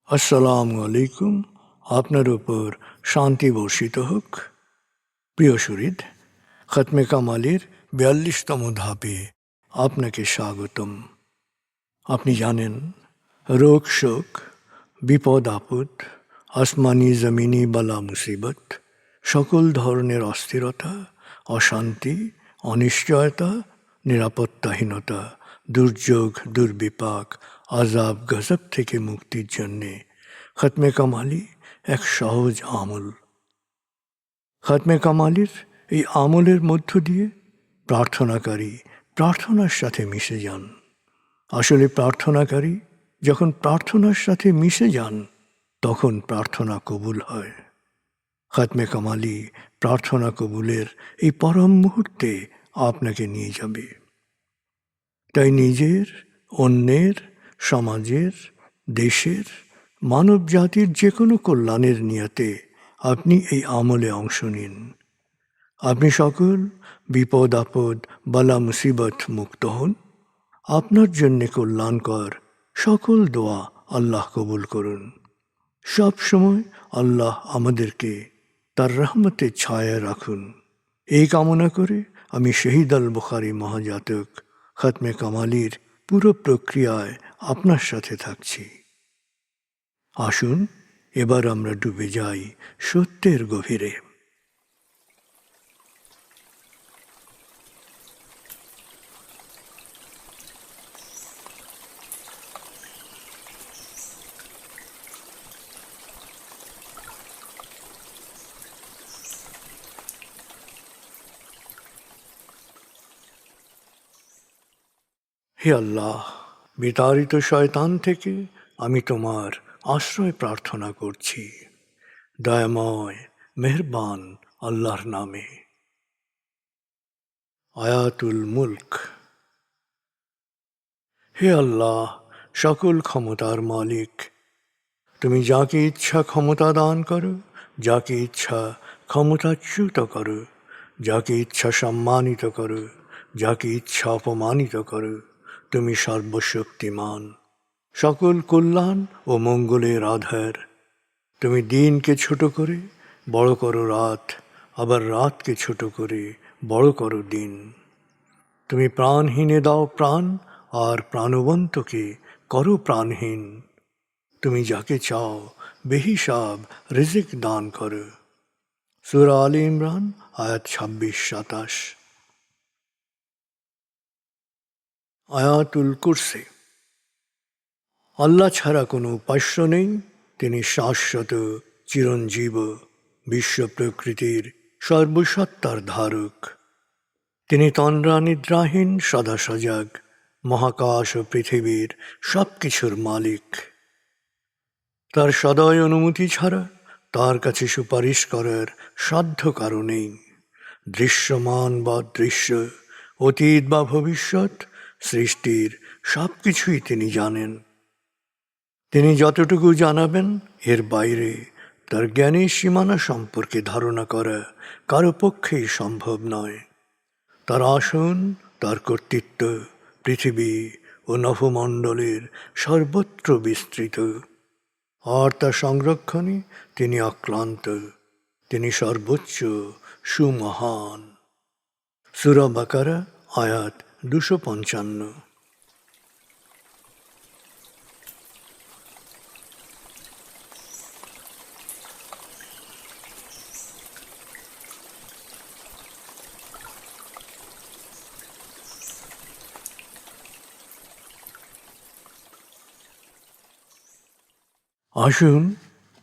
আসসালামু আলাইকুম। আপনার উপর শান্তি বর্ষিত হোক। প্রিয় শরীদ, খতমে কামালের ৪২তম ধাপে আপনাকে স্বাগতম। আপনি জানেন, রোগ শোক, বিপদ আপদ, আসমানি জমিনি বালা মুসিবত, সকল ধরনের অস্থিরতা, অশান্তি, অনিশ্চয়তা, নিরাপত্তাহীনতা, দুর্যোগ, দুর্বিপাক, আজাব গজব থেকে মুক্তির জন্যে খতমে কামালি এক সহজ আমল। খতমে কামালির এই আমলের মধ্য দিয়ে প্রার্থনাকারী প্রার্থনার সাথে মিশে যান। আসলে প্রার্থনাকারী যখন প্রার্থনার সাথে মিশে যান, তখন প্রার্থনা কবুল হয়। খতমে কামালি প্রার্থনা কবুলের এই পরম মুহূর্তে আপনাকে নিয়ে যাবে। তাই নিজের, অন্যের, সমাজের, দেশের, মানব জাতির যে কোনো কল্যাণের নিয়তে আপনি এই আমলে অংশ নিন। আপনি সকল বিপদ আপদ, বালা মুসিবত মুক্ত হন। আপনার জন্যে কল্যাণকর সকল দোয়া আল্লাহ কবুল করুন। সব সময় আল্লাহ আমাদেরকে তার রহমতের ছায়ায় রাখুন। এই কামনা করে আমি শহীদ আল বুখারী মহাজাতক খতমে কামালির পুরো প্রক্রিয়ায় আপনার সাথে থাকছি। আসুন এবার আমরা ডুবে যাই সত্যের গভীরে। হে আল্লাহ, বিতাড়িত শয়তান থেকে আমি তোমার আশ্রয় প্রার্থনা করছি। দয়াময় মেহেরবান আল্লাহর নামে। আয়াতুল মুলক। হে আল্লাহ, সকল ক্ষমতার মালিক, তুমি যাকে ইচ্ছা ক্ষমতা দান করো, যাকে ইচ্ছা ক্ষমতাচ্যুত করো, যাকে ইচ্ছা সম্মানিত করো, যাকে ইচ্ছা অপমানিত করো। তুমি সর্বশক্তিমান, সকল কল্যাণ ও মঙ্গলের আধার। তুমি দিনকে ছোট করে বড় করো রাত, আবার রাতকে ছোট করে বড় করো দিন। তুমি প্রাণহীনে দাও প্রাণ, আর প্রাণবন্তকে করো প্রাণহীন। তুমি যাকে চাও বেহিসাব রিজিক দান করো। সূরা আলে ইমরান আয়াত ২৬-২৭। আয়াতুল কুরসি। আল্লাহ ছাড়া কোনো উপাস্য নেই। তিনি শাশ্বত, চিরঞ্জীব, বিশ্ব প্রকৃতির সর্বসত্তার ধারক। তিনি তন্দ্রা নিদ্রাহীন, সদা সজাগ, মহাকাশ ও পৃথিবীর সব কিছুর মালিক। তার সদয় অনুমতি ছাড়া তার কাছে সুপারিশ করার সাধ্য কারো নেই। দৃশ্যমান বা দৃশ্য, অতীত বা ভবিষ্যৎ, সৃষ্টির সব কিছুই তিনি জানেন। তিনি যতটুকু জানাবেন, এর বাইরে তার জ্ঞানের সীমানা সম্পর্কে ধারণা করা কারো পক্ষেই সম্ভব নয়। তার আসন, তার কর্তৃত্ব পৃথিবী ও নভমণ্ডলের সর্বত্র বিস্তৃত, আর তার সংরক্ষণে তিনি অক্লান্ত। তিনি সর্বোচ্চ, সুমহান। সূরা বাকারা আয়াত ২৫৫। আসুন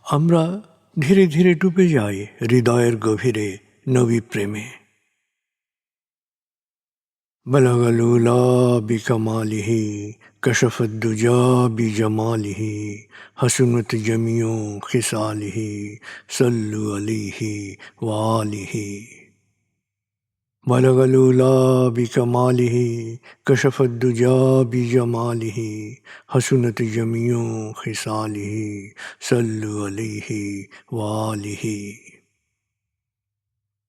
আমরা ধীরে ধীরে ডুবে যাই হৃদয়ের গভীরে নবী প্রেমে। বলগল উলা বিকমালিহি, কশফত দুজা বিজমালিহি, হসনত জমিও খিসালিহি, সল্লু আলিহি ওয়ালিহি। بلغ العلا بكماله كشف الدجى بجماله حسنت جميع خصاله صلوا عليه وآله।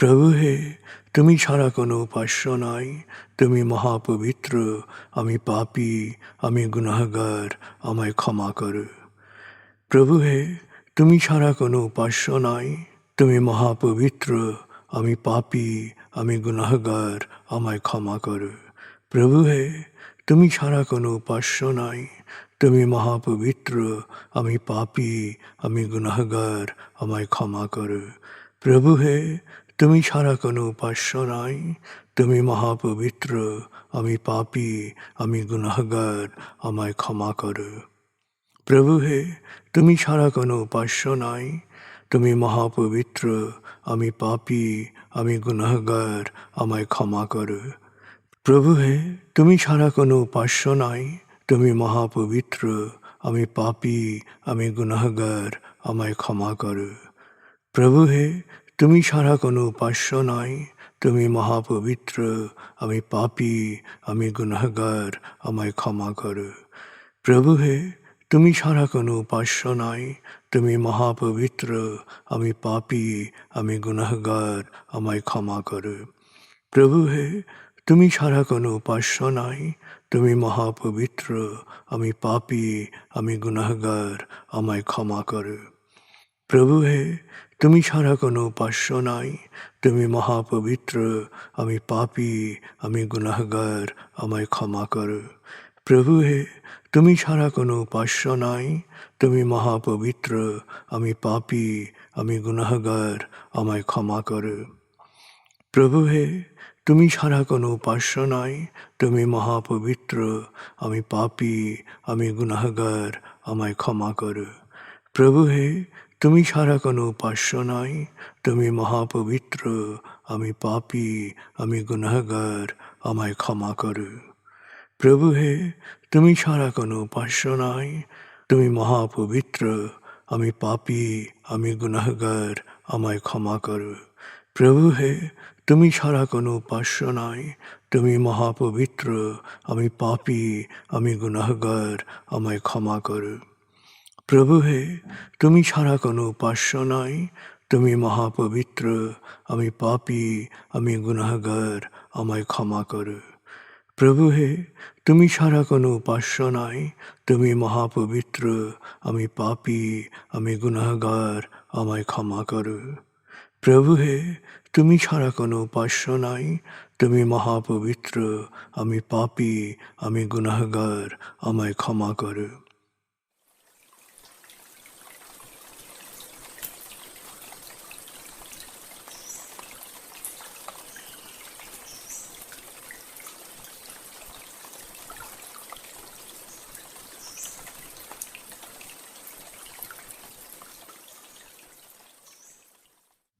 প্রভু হে, তুমি ছাড়া কোনো উপাস্য নাই, তুমি মহাপবিত্র, আমি পাপী, আমি গুনাহগার, আমায় ক্ষমা করো। প্রভু হে, তুমি ছাড়া কোনো উপাস্য নাই, তুমি মহাপবিত্র, আমি পাপী, আমি গুনাহগার, আমায় ক্ষমা করো। প্রভু হে, তুমি ছাড়া কোনো উপাস্য নাই, তুমি মহাপবিত্র, আমি পাপী, আমি গুনাহগার, আমায় ক্ষমা করো। প্রভু হে, তুমি ছাড়া কোনো উপাস্য নাই, তুমি মহাপবিত্র, আমি পাপী, আমি গুনাহগার, আমায় ক্ষমা করো। প্রভু হে, তুমি ছাড়া কোনো উপাস্য নাই, তুমি মহাপবিত্র, আমি পাপী, আমি গুনাহগার, আমায় ক্ষমা করো। প্রভু হে, তুমি ছাড়া কোনো উপাস্য নাই, তুমি মহাপবিত্র, আমি পাপী, আমি গুনাহগার, আমায় ক্ষমা করো। প্রভু হে, তুমি ছাড়া কোনো উপাস্য নাই, তুমি মহাপবিত্র, আমি পাপী, আমি গুনাহগার, আমায় ক্ষমা করো। প্রভু হে, তুমি ছাড়া কোনো উপাস্য নাই, তুমি মহাপবিত্র, আমি পাপী, আমি গুনাহগার, আমায় ক্ষমা করো। প্রভু হে, তুমি ছাড়া কোনো উপাস্য নাই, তুমি মহাপবিত্র, আমি পাপী, আমি গুনাহগার, আমায় ক্ষমা করো। প্রভু হে, তুমি ছাড়া কোনো উপাস্য নাই, তুমি মহাপবিত্র, আমি পাপী, আমি গুনাহগার, আমায় ক্ষমা করো। প্রভু হে, তুমি ছাড়া কোনো উপাস্য নাই, তুমি মহাপবিত্র, আমি পাপী, আমি গুনাহগার, আমায় ক্ষমা করো। প্রভু হে, তুমি ছাড়া কোনো উপাস্য নাই, তুমি মহাপবিত্র, আমি পাপী, আমি গুনাহগার, আমায় ক্ষমা করো। প্রভু হে, তুমি ছাড়া কোনো উপাস্য নাই, তুমি মহাপবিত্র, আমি পাপী, আমি গুনাহগার, আমায় ক্ষমা করো। প্রভু হে, তুমি ছাড়া কোনো উপাস্য নাই, তুমি মহাপবিত্র, আমি পাপী, আমি গুনাহগার, আমায় ক্ষমা করো। প্রভু হে, তুমি ছাড়া কোনো উপাস্য নাই, তুমি মহাপবিত্র, আমি পাপী, আমি গুনাহগার, আমায় ক্ষমা করো। প্রভু হে, তুমি ছাড়া কোনো উপাস্য নাই, তুমি মহাপবিত্র, আমি পাপী, আমি গুনাহগার, আমায় ক্ষমা করো। প্রভু হে, তুমি ছাড়া কোনো উপাস্য নাই, তুমি মহাপবিত্র, আমি পাপী, আমি গুনাহগার, আমায় ক্ষমা করো। প্রভু হে, তুমি ছাড়া কোনো উপাস্য নাই, তুমি মহাপবিত্র, আমি পাপী, আমি গুনাহগার, আমায় ক্ষমা করো।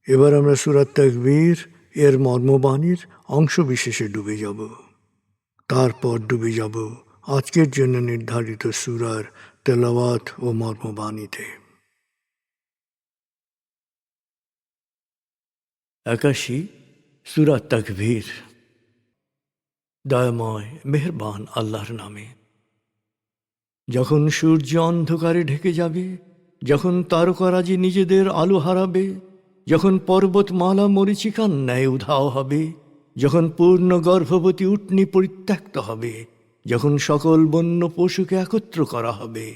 এবার আমরা সূরা তাকবীর এর মর্মবাণীর অংশ বিশেষে ডুবে যাব। তারপর ডুবে যাব আজকের জন্য নির্ধারিত সূরার তেলাওয়াত ও মর্মবাণীতে। 81 সূরা তাকবীর। দয়াময় মেহেরবান আল্লাহর নামে। যখন সূর্য অন্ধকারে ঢেকে যাবে, যখন তারকারাজি নিজেদের আলো হারাবে, যখন পর্বতমালা মরীচিকার ন্যায় উধাও হবে, যখন পূর্ণ গর্ভবতী উটনী পরিত্যক্ত হবে, যখন সকল বন্য পশুকে একত্র করা হবে,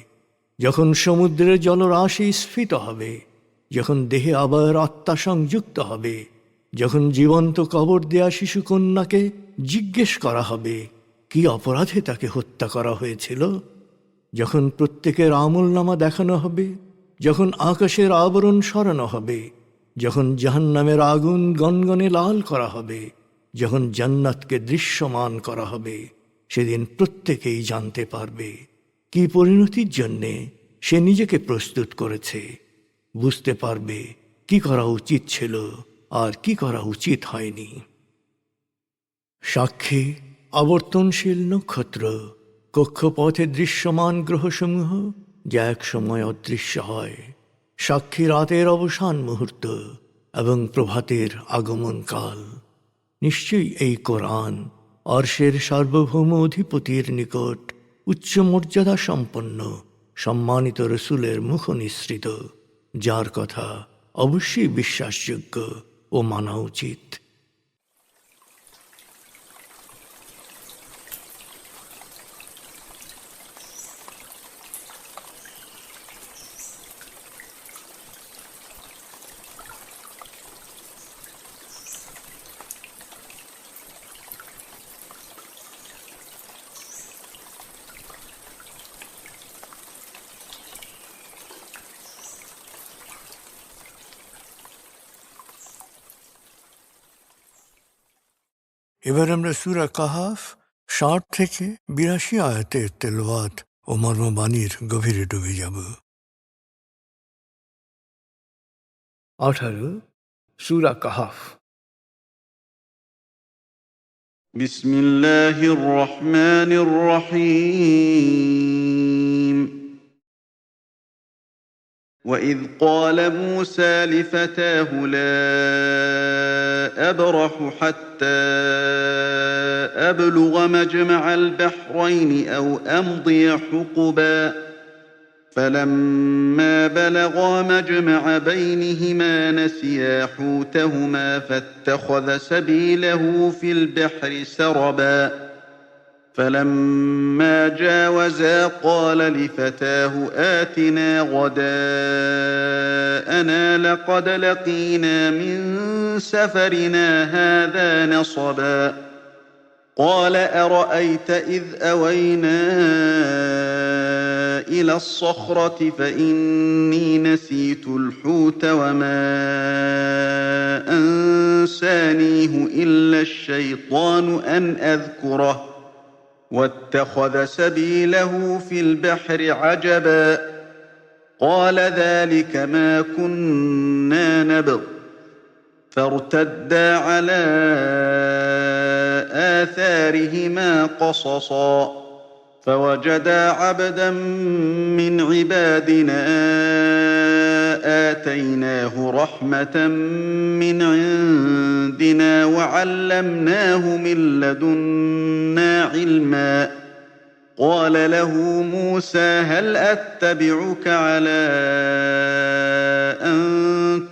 যখন সমুদ্রের জলরাশি স্ফীত হবে, যখন দেহে আবার আত্মা সংযুক্ত হবে, যখন জীবন্ত কবর দেয়া শিশুকন্যাকে জিজ্ঞেস করা হবে কি অপরাধে তাকে হত্যা করা হয়েছিল, যখন প্রত্যেকের আমলনামা দেখানো হবে, যখন আকাশের আবরণ সরানো হবে, যখন জাহান্নামের আগুন গনগনে লাল করা হবে, যখন জান্নাতকে দৃশ্যমান করা হবে, সেদিন প্রত্যেকেই জানতে পারবে কি পরিণতির জন্যে সে নিজেকে প্রস্তুত করেছে, বুঝতে পারবে কি করা উচিত ছিল আর কি করা উচিত হয়নি। সাক্ষী আবর্তনশীল নক্ষত্র, কক্ষপথে দৃশ্যমান গ্রহসমূহ যা এক সময় অদৃশ্য হয়, সাক্ষী রাতের অবসান মুহূর্ত এবং প্রভাতের আগমনকাল। নিশ্চয়ই এই কোরআন আরশের সার্বভৌম অধিপতির নিকট উচ্চ মর্যাদা সম্পন্ন সম্মানিত রসুলের মুখ নিঃসৃত, যার কথা অবশ্যই বিশ্বাসযোগ্য ও মানা উচিত। এবার আমরা সূরা কাহাফ ৬০ থেকে ৮২ আয়াতের তেলাওয়াত ও মর্মবাণীর গভীরে ডুবে যাব। 18 সূরা কাহাফ। بسم الله الرحمن الرحيم وإذ قال موسى لفتاه لا أبرح حتى أبلغ مجمع البحرين أو أمضي حقبا فلما بلغا مجمع بينهما نسيا حوتهما فاتخذ سبيله في البحر سربا فلما جاوزا قال لفتاه آتنا غداءنا لقد لقينا من سفرنا هذا نصبا قال أرأيت إذ أوينا إلى الصخرة فإني نسيت الحوت وما أنسانيه إلا الشيطان أن أذكره واتخذ سبيله في البحر عجبا قال ذلك ما كنا نبغ فارتدا على آثارهما قصصا فوجدا عبدا من عبادنا آتيناه رحمة من عندنا وعلمناه من لدنا علما قال له موسى هل أتبعك على أن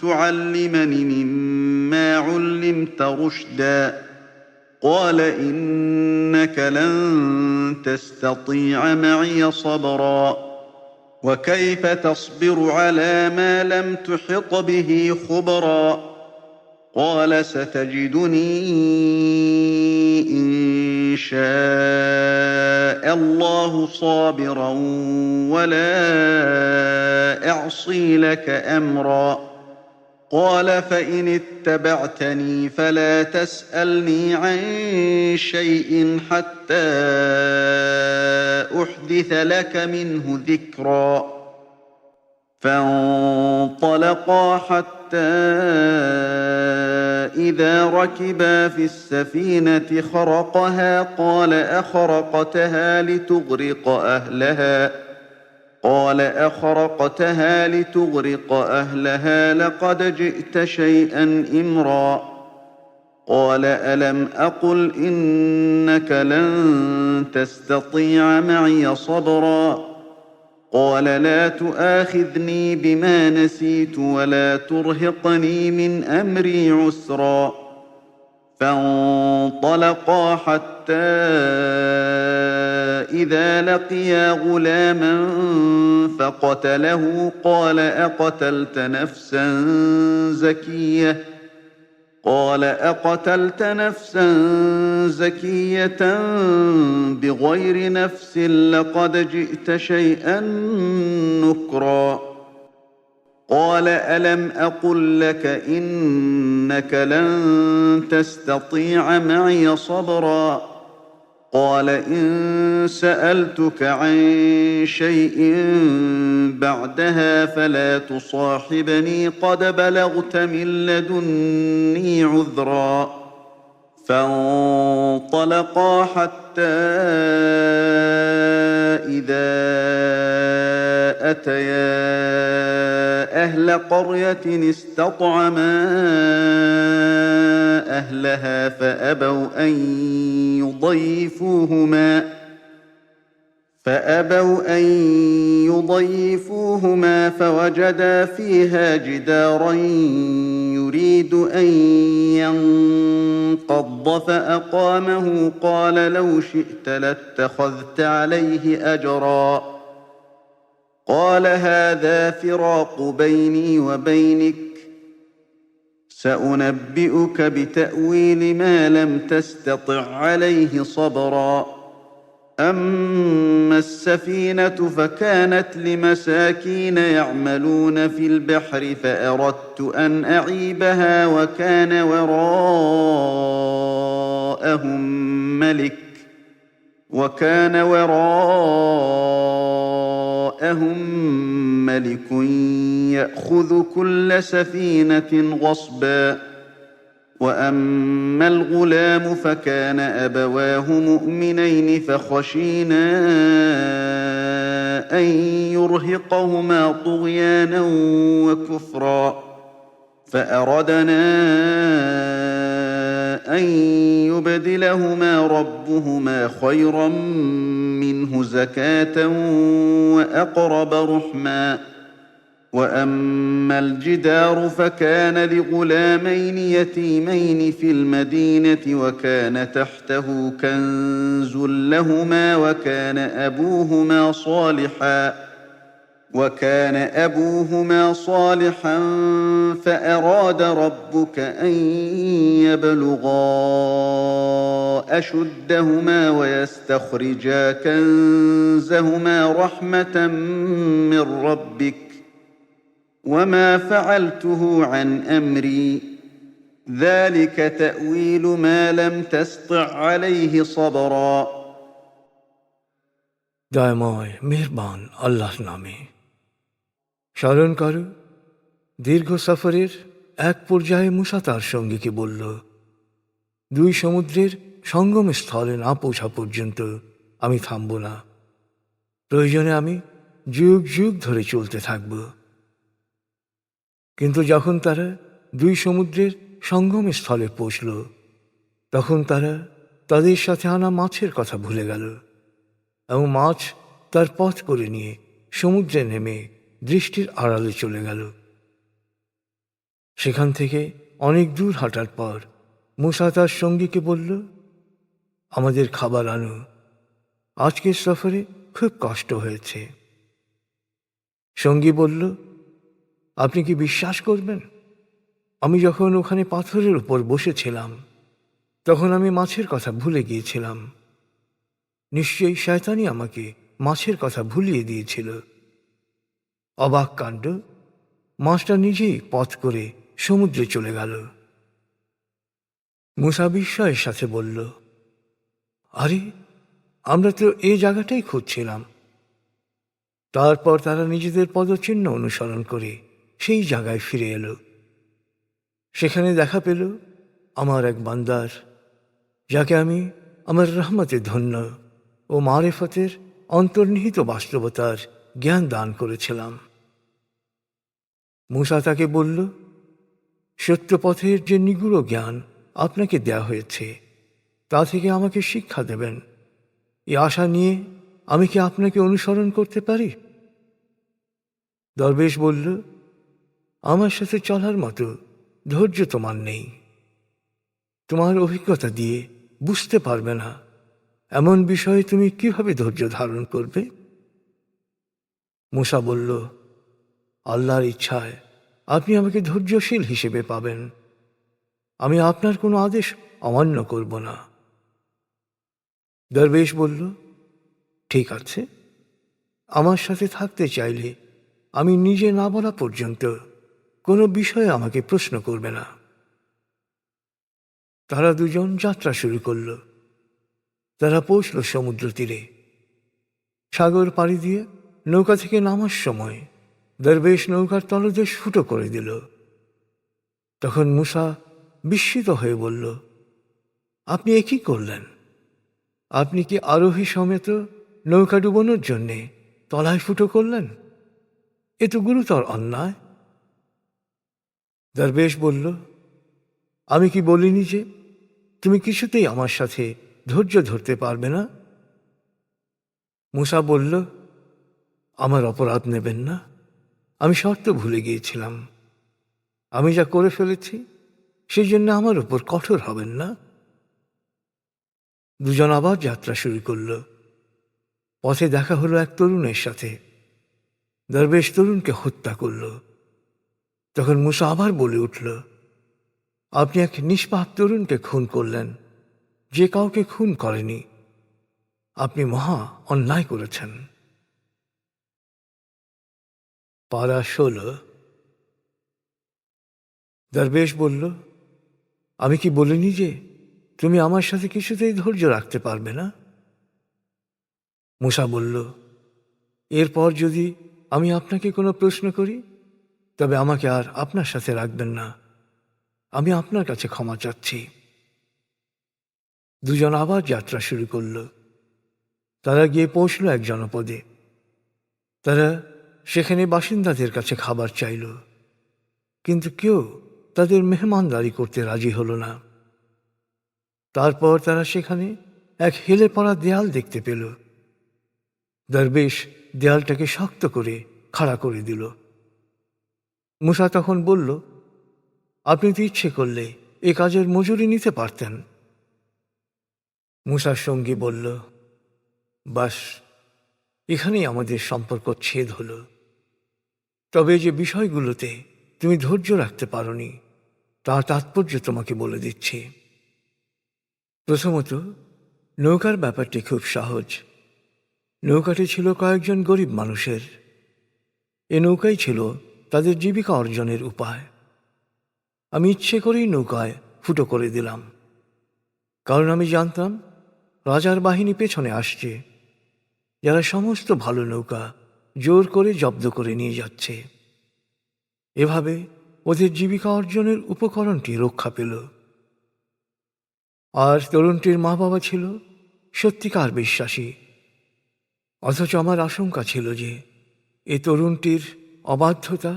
تعلمني مما علمت رشدا قال إنك لن تستطيع معي صبرا وكيف تصبر على ما لم تحط به خبرا قال ستجدني إن شاء الله صابرا ولا أعصي لك أمرا قال فإن اتبعتني فلا تسألني عن شيء حتى أحدث لك منه ذكرا فانطلقا حتى إذا ركبا في السفينة خرقها قال أخرقتها لتغرق أهلها لقد جئت شيئا إمرا قال ألم أقل إنك لن تستطيع معي صبرا قال لا تؤاخذني بما نسيت ولا ترهقني من أمري عسرا فانطلقا حتى إذا لقيا غلاما فقتله قال أقتلت نفسا زكية بغير نفس لقد جئت شيئا نكرا قال ألم أقل لك إنك لن تستطيع معي صبرا قال إن سألتك عن شيء بعدها فلا تصاحبني قد بلغت من لدني عذرا فانطلقا حتى إذا أتيا أهل قرية استطعما فأبوا أن يضيفوهما فوجدا فيها جدارا يريد أن ينقض فأقامه قال لو شئت لاتخذت عليه أجرا قال هذا فراق بيني وبينك سأنبئك بتأويل ما لم تستطع عليه صبرا أما السفينة فكانت لمساكين يعملون في البحر فأردت أن أعيبها وكان وراءهم ملك يأخذ كل سفينة غصبا وأما الغلام فكان أبواه مؤمنين فخشينا أن يرهقهما طغيانا وكفرا فأردنا أن يبدلهما ربهما خيرا منه زكاة وأقرب رحما وأما الجدار فكان لغلامين يتيمين في المدينة وكان تحته كنز لهما وكان أبوهما صالحا فأراد ربك أن يبلغا أشدهما ويستخرجا كنزهما رحمة من ربك وما فعلته عن أمري ذلك تأويل ما لم تسطع عليه صبرا দয়াময় মেহেরবান আল্লাহর নামে স্মরণ করো, দীর্ঘ সফরের এক পর্যায়ে মূসা তার সঙ্গীকে বলল, দুই সমুদ্রের সঙ্গম স্থলে না পৌঁছা পর্যন্ত আমি থামব না। প্রয়োজনে আমি যুগ যুগ ধরে চলতে থাকব। কিন্তু যখন তারা দুই সমুদ্রের সঙ্গম স্থলে পৌঁছল, তখন তারা তাদের সাথে আনা মাছের কথা ভুলে গেল এবং মাছ তার পথ করে নিয়ে সমুদ্রে নেমে দৃষ্টির আড়ালে চলে গেল। সেখান থেকে অনেক দূর হাঁটার পর মূসা তার সঙ্গীকে বলল, আমাদের খাবার আনো, আজকের সফরে খুব কষ্ট হয়েছে। সঙ্গী বলল, আপনি কি বিশ্বাস করবেন, আমি যখন ওখানে পাথরের উপর বসেছিলাম তখন আমি মাছের কথা ভুলে গিয়েছিলাম। নিশ্চয়ই শয়তানই আমাকে মাছের কথা ভুলিয়ে দিয়েছিল। অবাক কাণ্ড, মাছটা নিজেই পথ করে সমুদ্রে চলে গেল। মূসা বিস্ময়ের সাথে বলল, আরে, আমরা তো এই জায়গাটাই খুঁজছিলাম। তারপর তারা নিজেদের পদচিহ্ন অনুসরণ করে সেই জায়গায় ফিরে এলো। সেখানে দেখা পেল আমার এক বান্দার, যাকে আমি আমার রহমতে ধন্য ও মারেফতের অন্তর্নিহিত বাস্তবতার জ্ঞান দান করেছিলাম। মূসা তাকে বলল, সত্যপথের যে নিগুড় জ্ঞান আপনাকে দেয়া হয়েছে তা থেকে আমাকে শিক্ষা দেবেন, এ আশা নিয়ে আমি কি আপনাকে অনুসরণ করতে পারি? দরবেশ বলল, আমার সাথে চলার মতো ধৈর্য তোমার নেই। তোমার অভিজ্ঞতা দিয়ে বুঝতে পারবে না এমন বিষয়ে তুমি কিভাবে ধৈর্য ধারণ করবে? মূসা বলল, আল্লাহর ইচ্ছায় আপনি আমাকে ধৈর্যশীল হিসেবে পাবেন। আমি আপনার কোনো আদেশ অমান্য করব না। দরবেশ বলল, ঠিক আছে, আমার সাথে থাকতে চাইলে আমি নিজে না বলা পর্যন্ত কোনো বিষয়ে আমাকে প্রশ্ন করবে না। তারা দুজন যাত্রা শুরু করল। তারা পৌঁছল সমুদ্র তীরে। সাগর পাড়ি দিয়ে নৌকা থেকে নামার সময় দরবেশ নৌকার তলদেশ ফুটো করে দিল। তখন মূসা বিস্মিত হয়ে বলল, আপনি এ কি করলেন? আপনি কি আরোহী সমেত নৌকা ডুবানোর জন্যে তলায় ফুটো করলেন? এ তো গুরুতর অন্যায়। দরবেশ বলল, আমি কি বলিনি যে তুমি কিছুতেই আমার সাথে ধৈর্য ধরতে পারবে না? মূসা বলল, আমার অপরাধ নেবেন না, আমি শর্ত ভুলে গিয়েছিলাম। আমি যা করে ফেলেছি সেই জন্য আমার উপর কঠোর হবেন না। দুজন আবার যাত্রা শুরু করল। পথে দেখা হলো এক তরুণের সাথে। দরবেশ তরুণকে হত্যা করল। তখন মূসা আবার বলে উঠল, আপনি এক নিষ্পাপ তরুণকে খুন করলেন, যে কাউকে খুন করেনি। আপনি মহা অন্যায় করেছেন। পারা 16। দরবেশ বলল, আমি কি বলিনি যে তুমি আমার সাথে কিছুতেই ধৈর্য রাখতে পারবে না? মূসা বলল, এরপর যদি আমি আপনাকে কোনো প্রশ্ন করি তবে আমাকে আর আপনার সাথে রাখবেন না, আমি আপনার কাছে ক্ষমা চাচ্ছি। দুজন আবার যাত্রা শুরু করল। তারা গিয়ে পৌঁছল এক জনপদে। তারা সেখানে বাসিন্দাদের কাছে খাবার চাইল, কিন্তু কেউ তাদের মেহমানদারি করতে রাজি হল না। তারপর তারা সেখানে এক হেলে পড়া দেয়াল দেখতে পেল। দরবেশ দেয়ালটাকে শক্ত করে খাড়া করে দিল। মূসা তখন বলল, আপনি তো ইচ্ছে করলে এ কাজের মজুরি নিতে পারতেন। মূসার সঙ্গী বলল, বাস, এখানেই আমাদের সম্পর্ক ছেদ হল। তবে যে বিষয়গুলোতে তুমি ধৈর্য রাখতে পারোনি তার তাৎপর্য তোমাকে বলে দিচ্ছি। প্রথমত, নৌকার ব্যাপারটি খুব সহজ। নৌকাটি ছিল কয়েকজন গরিব মানুষের। এ নৌকাই ছিল তাদের জীবিকা অর্জনের উপায়। আমি ইচ্ছে করেই নৌকায় ফুটো করে দিলাম, কারণ আমি জানতাম রাজার বাহিনী পেছনে আসছে, যারা সমস্ত ভালো নৌকা জোর করে জব্দ করে নিয়ে যাচ্ছে। এভাবে ওদের জীবিকা অর্জনের উপকরণটি রক্ষা পেল। আর তরুণটির মা বাবা ছিল সত্যিকার বিশ্বাসী। অথচ আমার আশঙ্কা ছিল যে এ তরুণটির অবাধ্যতা,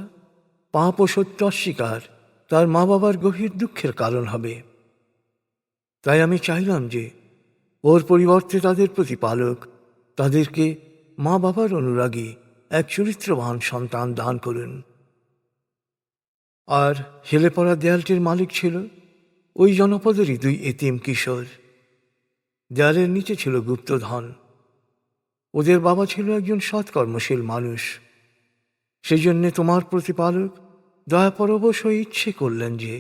পাপ ও সত্য অস্বীকার তার মা বাবার গভীর দুঃখের কারণ হবে। তাই আমি চাইলাম যে ওর পরিবর্তে তাদের প্রতিপালক তাদেরকে মা বাবার অনুরাগী এক চরিত্রবান সন্তান দান করুন। আর হেলে পড়া দেয়ালটির মালিক ছিল ওই জনপদেরই 2 এতিম কিশোর। দেয়ালের নিচে ছিল গুপ্তধন। ওদের বাবা ছিল একজন সৎকর্মশীল মানুষ। সেই জন্যে তোমার প্রতিপালক দয়াপরবশ হয়ে ইচ্ছে করলেন যে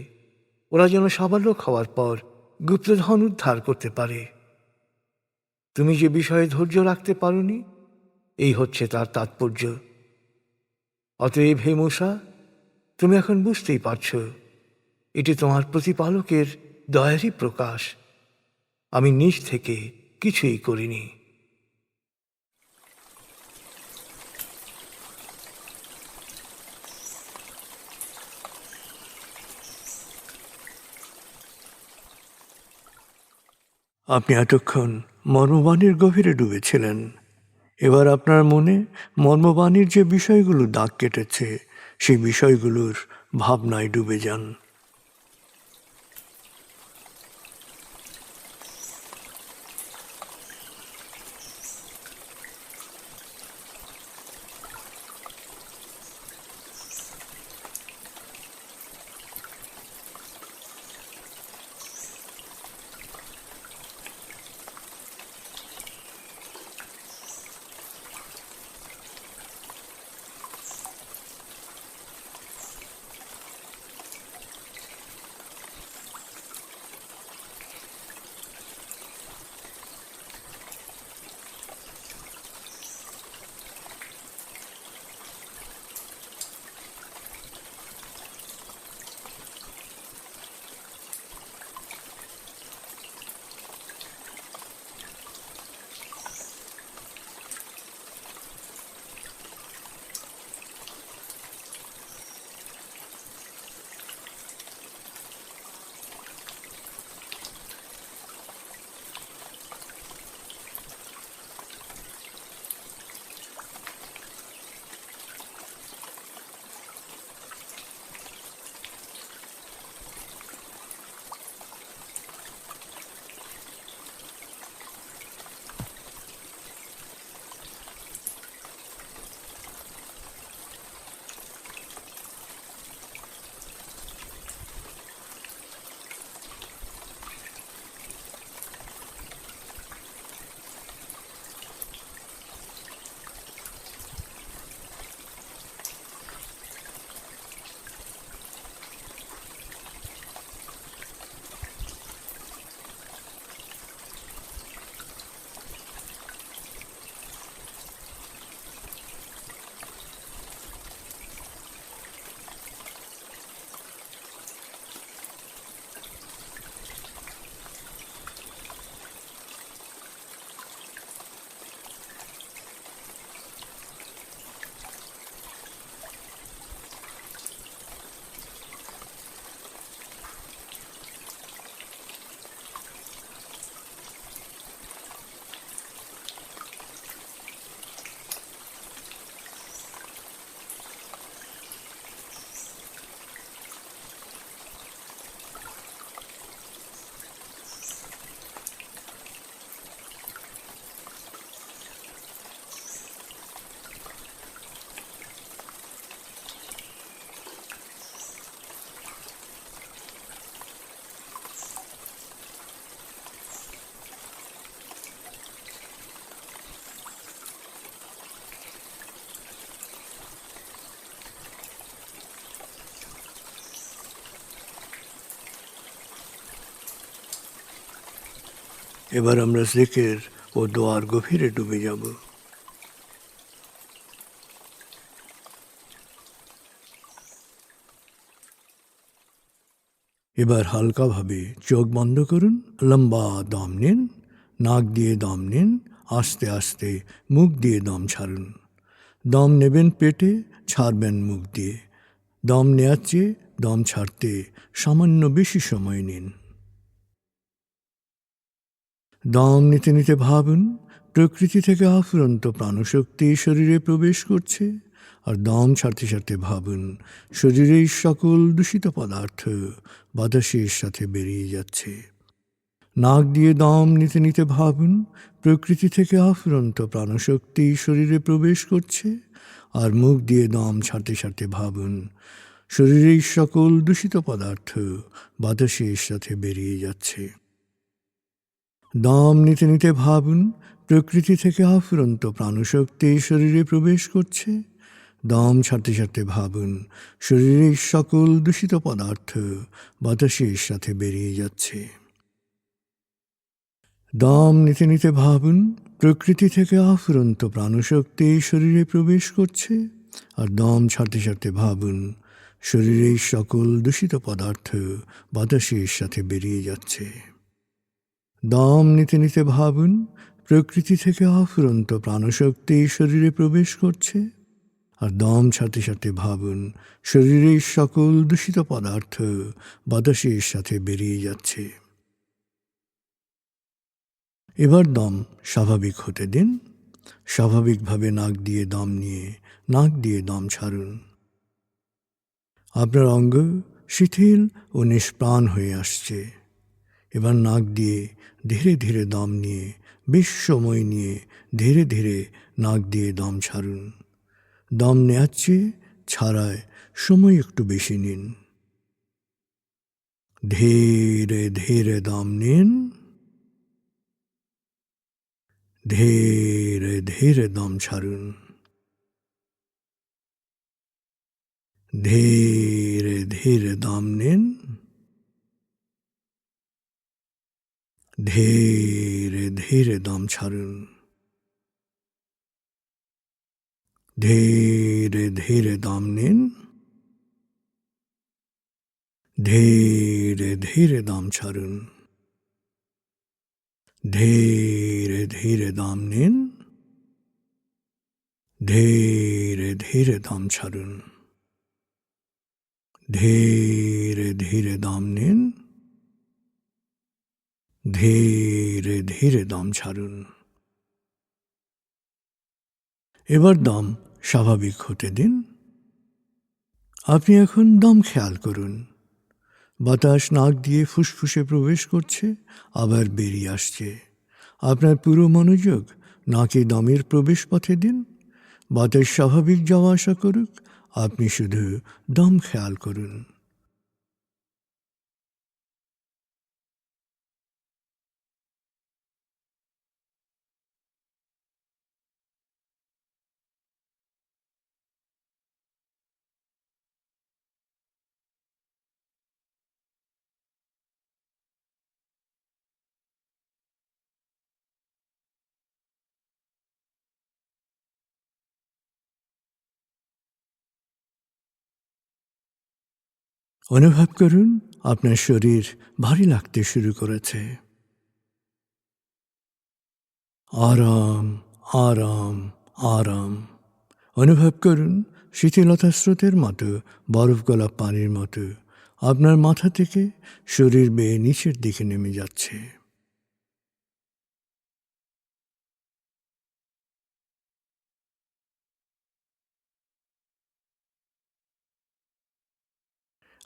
ওরা যেন সাবালক হওয়ার পর গুপ্তধন উদ্ধার করতে পারে। তুমি যে বিষয়ে ধৈর্য রাখতে পারোনি, এই হচ্ছে তার তাৎপর্য। অতএব হে মূসা, তুমি এখন বুঝতেই পারছ এটি তোমার প্রতিপালকের দয়ারই প্রকাশ। আমি নিজ থেকে কিছুই করিনি। আপনি এতক্ষণ মর্মবাণীর গভীরে ডুবেছিলেন। এবার আপনার মনে মর্মবাণীর যে বিষয়গুলো দাগ কেটেছে সেই বিষয়গুলোর ভাবনায় ডুবে যান। এবার আমরা জিকির ও দোয়ার গভীরে ডুবে যাব। এবার হালকাভাবে চোখ বন্ধ করুন, লম্বা দম নিন, নাক দিয়ে দম নিন, আস্তে আস্তে মুখ দিয়ে দম ছাড়ুন। দম নেবেন পেটে, ছাড়বেন মুখ দিয়ে। দম নেওয়ার চেয়ে দম ছাড়তে সামান্য বেশি সময় নিন। দম নিতে নিতে ভাবুন প্রকৃতি থেকে আফুরন্ত প্রাণশক্তি শরীরে প্রবেশ করছে, আর দম ছাড়তে ছাড়তে ভাবুন শরীরের সকল দূষিত পদার্থ বাতাসের সাথে বেরিয়ে যাচ্ছে। নাক দিয়ে দম নিতে নিতে ভাবুন প্রকৃতি থেকে আফুরন্ত প্রাণশক্তি শরীরে প্রবেশ করছে, আর মুখ দিয়ে দম ছাড়তে ছাড়তে ভাবুন শরীরের সকল দূষিত পদার্থ বাতাসের সাথে বেরিয়ে যাচ্ছে। দম নিতে নিতে ভাবুন প্রকৃতি থেকে আফুরন্ত প্রাণশক্তি শরীরে প্রবেশ করছে, দম ছাড়তে ছাড়তে ভাবুন শরীরের সকল দূষিত পদার্থ বাতাসের সাথে বেরিয়ে যাচ্ছে। দম নিতে নিতে ভাবুন প্রকৃতি থেকে আফুরন্ত প্রাণশক্তি শরীরে প্রবেশ করছে, আর দম ছাড়তে ছাড়তে ভাবুন শরীরের সকল দূষিত পদার্থ বাতাসের সাথে বেরিয়ে যাচ্ছে। দম নিতে নিতে ভাবুন প্রকৃতি থেকে আফুরন্ত প্রাণশক্তি শরীরে প্রবেশ করছে, আর দম ছাড়তে ছাড়তে ভাবুন শরীরের সকল দূষিত পদার্থ বাতাসের সাথে বেরিয়ে যাচ্ছে। এবার দম স্বাভাবিক হতে দিন। স্বাভাবিকভাবে নাক দিয়ে দম নিয়ে নাক দিয়ে দম ছাড়ুন। আপনার অঙ্গ শিথিল ও নিষ্প্রাণ হয়ে আসছে। এবার নাক দিয়ে ধীরে ধীরে দম নিয়ে বেশ সময় নিয়ে ধীরে ধীরে নাক দিয়ে দম ছাড়ুন। দম নেওয়ার চেয়ে ছাড়ায় সময় একটু বেশি নিন। ধীরে ধীরে দম নিন, ধীরে ধীরে দম ছাড়ুন। ধীরে ধীরে দম নিন, ধীরে ধীরে দম ছাড়ুন। ধীরে ধীরে দম নিন, ধীরে ধীরে দম ছাড়ুন। ধীরে ধীরে দম নিন, ধীরে ধীরে দম ছাড়ুন। ধীরে ধীরে দম নিন, ধীরে ধীরে দম ছাড়ুন। এবার দম স্বাভাবিক হতে দিন। আপনি এখন দম খেয়াল করুন। বাতাস নাক দিয়ে ফুসফুসে প্রবেশ করছে, আবার বেরিয়ে আসছে। আপনার পুরো মনোযোগ নাকে দমের প্রবেশ পথে দিন। বাতাস স্বাভাবিক যাওয়া আসা করুক, আপনি শুধু দম খেয়াল করুন। অনুভব করুন আপনার শরীর ভারী লাগতে শুরু করেছে। আরাম, আরাম, আরাম। অনুভব করুন শিথিলতা স্রোতের মতো, বরফ গলা পানির মতো আপনার মাথা থেকে শরীর বেয়ে নিচের দিকে নেমে যাচ্ছে।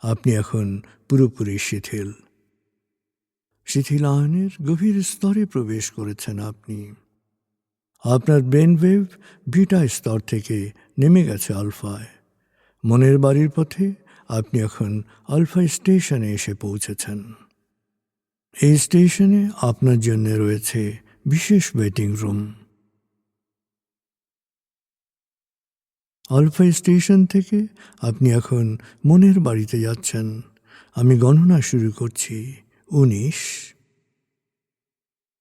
আপনি এখন পুরোপুরি শিথিল। শিথিলায়নের গভীর স্তরে প্রবেশ করেছেন আপনি। আপনার ব্রেন ওয়েভ বিটা স্তর থেকে নেমে গেছে আলফায়। মনের বাড়ির পথে আপনি এখন আলফা স্টেশনে এসে পৌঁছেছেন। এই স্টেশনে আপনার জন্য রয়েছে বিশেষ ওয়েটিং রুম। আলফা স্টেশন থেকে আপনি এখন মনের বাড়িতে যাচ্ছেন। আমি গণনা শুরু করছি। 19,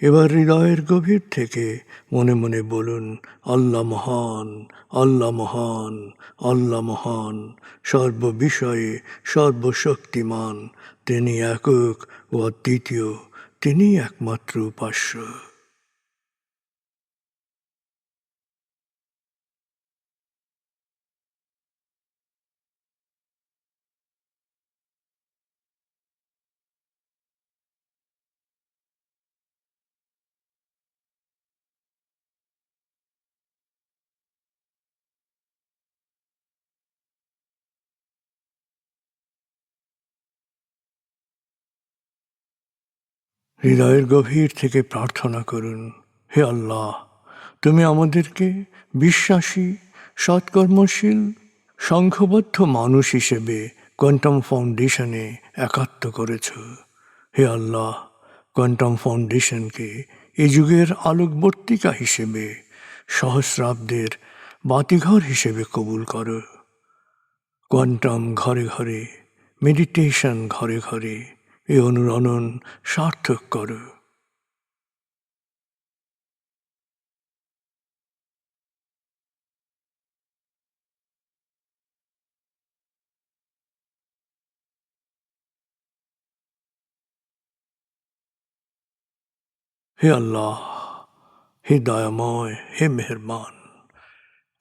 এবার হৃদয়ের গভীর থেকে মনে মনে বলুন, আল্লাহ মহান, আল্লাহ মহান, আল্লাহ মহান, সর্ববিষয়ে সর্বশক্তিমান, তিনি একক ও অদ্বিতীয়, তিনি একমাত্র উপাস্য। হৃদয়ের গভীর থেকে প্রার্থনা করুন, হে আল্লাহ, তুমি আমাদেরকে বিশ্বাসী, সৎকর্মশীল, সংঘবদ্ধ মানুষ হিসেবে কোয়ান্টাম ফাউন্ডেশনে একাত্ম করেছ। হে আল্লাহ, কোয়ান্টাম ফাউন্ডেশনকে এ যুগের আলোকবর্তিকা হিসেবে, সহস্রাব্দের বাতিঘর হিসেবে কবুল করো। কোয়ান্টাম ঘরে ঘরে, মেডিটেশন ঘরে ঘরে, এ অনুরণন সার্থক করো। হে আল্লাহ, হে দয়াময়, হে মেহেরবান,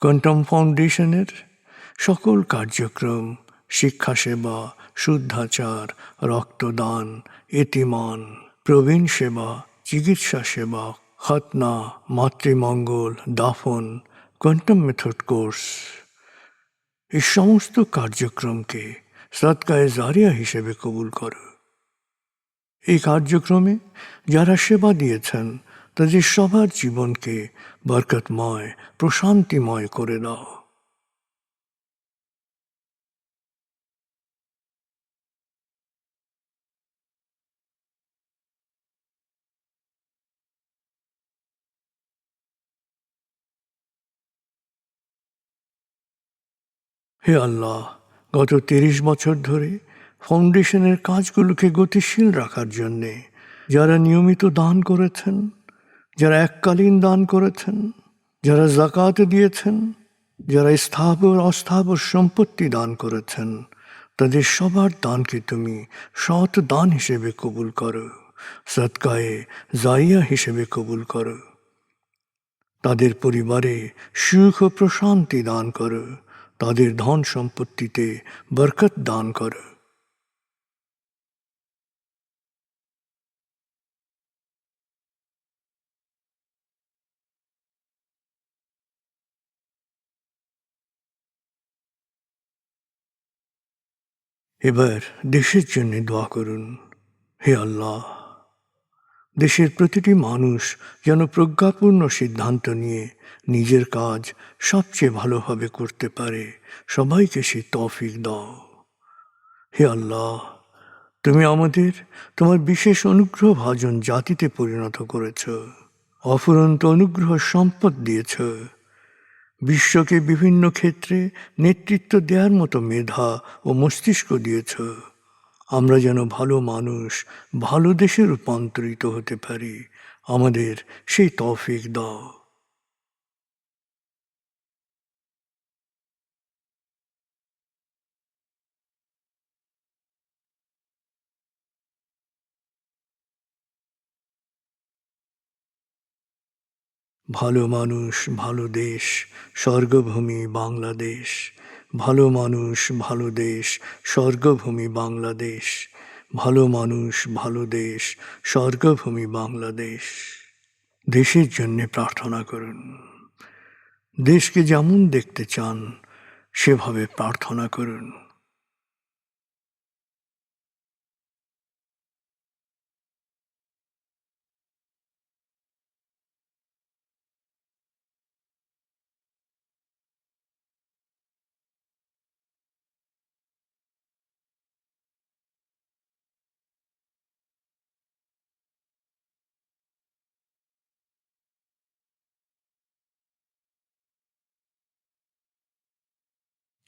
কোয়ান্টাম ফাউন্ডেশনের সকল কার্যক্রম, শিক্ষা সেবা, শুদ্ধাচার, রক্তদান, এতিমান, প্রবীণ সেবা, চিকিৎসা সেবা, খতনা, মাতৃমঙ্গল, দাফন, কোয়ান্টাম মেথড কোর্স, এই সমস্ত কার্যক্রমকে সদকায়ে জারিয়া হিসেবে কবুল করো। এই কার্যক্রমে যারা সেবা দিয়েছেন তাদের সবার জীবনকে বরকতময়, প্রশান্তিময় করে দাও। হে আল্লাহ, গত ৩০ বছর ধরে ফাউন্ডেশনের কাজগুলোকে গতিশীল রাখার জন্যে যারা নিয়মিত দান করেছেন, যারা এককালীন দান করেছেন, যারা জাকাত দিয়েছেন, যারা স্থাবর অস্থাবর সম্পত্তি দান করেছেন, তাদের সবার দানকে তুমি সৎ দান হিসেবে কবুল করো, সদকায়ে জারিয়া হিসেবে কবুল করো। তাদের পরিবারে সুখ ও প্রশান্তি দান করো, তাদের ধন সম্পত্তিতে বরকত দান করো। এবার দেশের জন্য দোয়া করুন, হে আল্লাহ, দেশের প্রতিটি মানুষ যেন প্রজ্ঞাপূর্ণ সিদ্ধান্ত নিয়ে নিজের কাজ সবচেয়ে ভালোভাবে করতে পারে, সবাইকে সে তৌফিক দাও। হে আল্লাহ, তুমি আমাদের তোমার বিশেষ অনুগ্রহ ভাজন জাতিতে পরিণত করেছ, অফুরন্ত অনুগ্রহ সম্পদ দিয়েছ, বিশ্বকে বিভিন্ন ক্ষেত্রে নেতৃত্ব দেওয়ার মতো মেধা ও মস্তিষ্ক দিয়েছ। আমরা যেন ভালো মানুষ, ভালো দেশে রূপান্তরিত হতে পারি, আমাদের সেই তৌফিক দাও। ভালো মানুষ, ভালো দেশ, স্বর্গভূমি বাংলাদেশ। ভালো মানুষ, ভালো দেশ, স্বর্গভূমি বাংলাদেশ। ভালো মানুষ, ভালো দেশ, স্বর্গভূমি বাংলাদেশ। দেশের জন্যে প্রার্থনা করুন। দেশকে যেমন দেখতে চান সেভাবে প্রার্থনা করুন।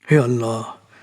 হে আল্লাহ,